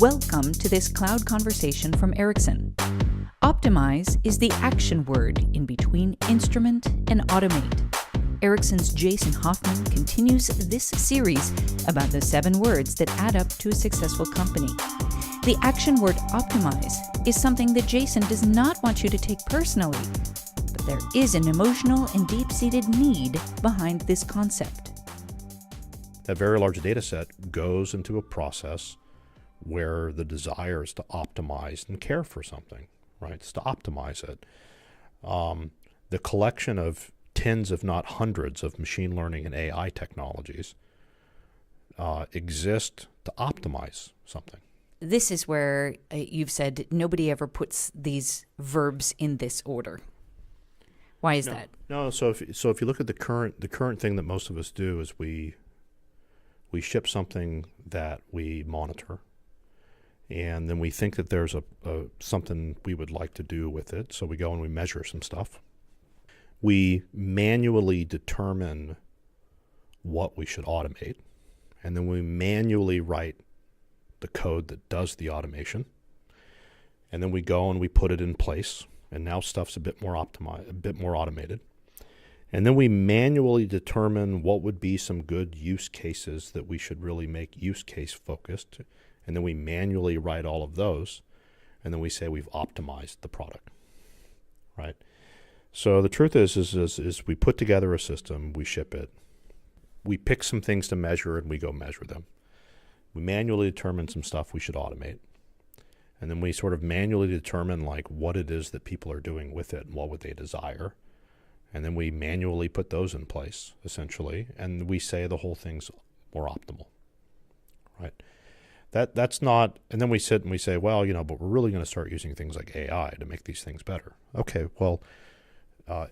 Welcome to this cloud conversation from Ericsson. Optimize is the action word in between instrument and automate. Ericsson's Jason Hoffman continues this series about the 7 words that add up to a successful company. The action word optimize is something that Jason does not want you to take personally, but there is an emotional and deep-seated need behind this concept. That very large data set goes into a process where the desire is to optimize and care for something, right? It's to optimize it. The collection of tens, if not hundreds, of machine learning and AI technologies exist to optimize something. This is where you've said nobody ever puts these verbs in this order. Why is that? No. So if you look at the current thing that most of us do is we ship something that we monitor, and then we think that there's a something we would like to do with it. So we go and we measure some stuff. We manually determine what we should automate, and then we manually write the code that does the automation. And then we go and we put it in place, and now stuff's a bit more optimized, a bit more automated. And then we manually determine what would be some good use cases that we should really make use case focused. And then we manually write all of those, and then we say we've optimized the product, right? So the truth is we put together a system, we ship it, we pick some things to measure, and we go measure them. We manually determine some stuff we should automate, and then we sort of manually determine like what it is that people are doing with it and what would they desire, and then we manually put those in place, essentially, and we say the whole thing's more optimal, right? That's not, and then we sit and we say, well, but we're really going to start using things like AI to make these things better. Okay, well,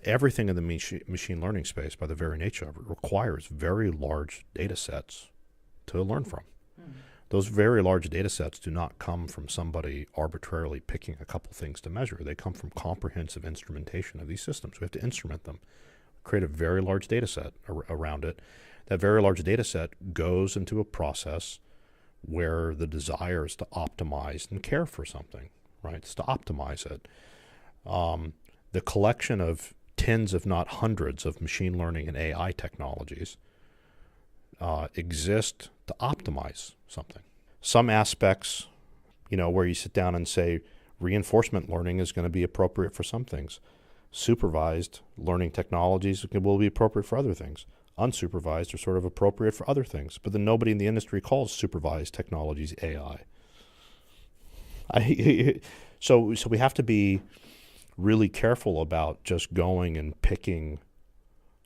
everything in the machine learning space, by the very nature of it, requires very large data sets to learn from. Those very large data sets do not come from somebody arbitrarily picking a couple things to measure. They come from comprehensive instrumentation of these systems. We have to instrument them, create a very large data set around it. That very large data set goes into a process where the desire is to optimize and care for something, right? It's to optimize it. The collection of tens, if not hundreds, of machine learning and AI technologies exist to optimize something. Some aspects, where you sit down and say reinforcement learning is going to be appropriate for some things. Supervised learning technologies will be appropriate for other things. Unsupervised are sort of appropriate for other things, but then nobody in the industry calls supervised technologies AI. So we have to be really careful about just going and picking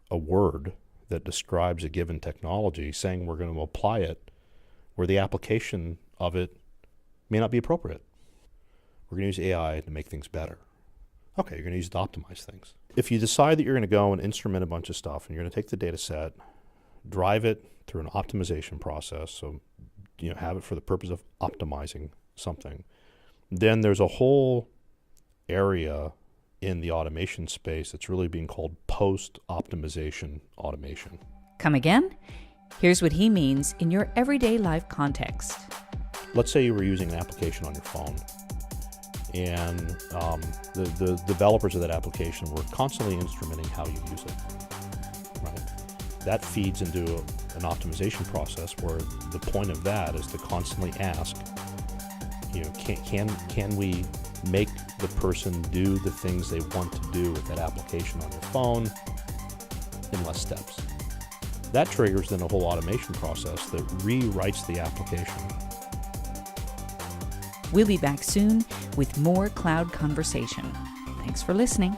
a word that describes a given technology, saying we're going to apply it where the application of it may not be appropriate. We're going to use AI to make things better. Okay, you're going to use it to optimize things. If you decide that you're going to go and instrument a bunch of stuff and you're going to take the data set, drive it through an optimization process, so have it for the purpose of optimizing something, then there's a whole area in the automation space that's really being called post-optimization automation. Come again? Here's what he means in your everyday life context. Let's say you were using an application on your phone, and the developers of that application were constantly instrumenting how you use it, right? That feeds into an optimization process where the point of that is to constantly ask, can we make the person do the things they want to do with that application on your phone in less steps? That triggers then a whole automation process that rewrites the application. We'll be back soon with more cloud conversation. Thanks for listening.